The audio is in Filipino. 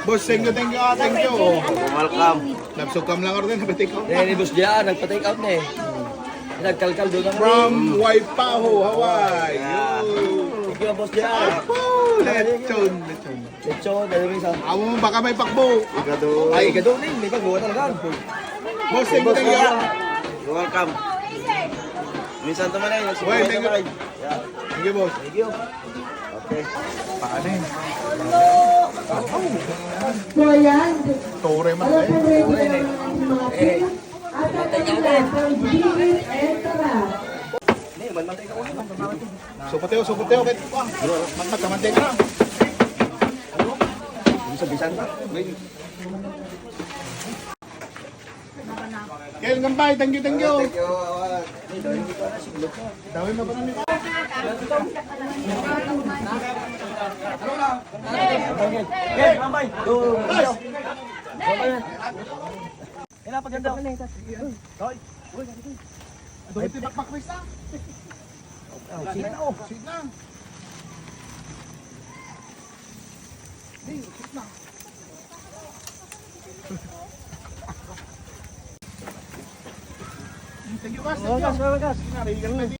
Boss, thank you. Thank you. Welcome. Nagsukam lang ako din, nabatik ko. Eh, ni Boss Dian, nagpa-take out na eh. Nagkalkal doon naman. From Waipahu, Hawaii. Thank you, Boss Dian. Lechon. Lechon, dahil rin sa... Amo mo baka may pakbo. Ay, gado na may pagbuha talaga. Boss, thank you. Welcome. Minsan naman eh, Wait, thank you. Thank you, boss. Thank you. Okay. Paano eh? So yan, Tore man alam eh. po rin mga Eh, at ang ng Gini Entra. hindi, manmantay ka ulit. Supoteo. Kahit pa. Magkatamantay ka na. Hindi sa bisan pa. Kel Gambay, thank you. Thank you. Dawin mo pa namin. Okay, mambay. Go. Ina pa ganda. Hoy. Doon ito bakbak Chris na. Sige na oh. Sit na. Sit na. Thank you, guys. Wagas. Thank you.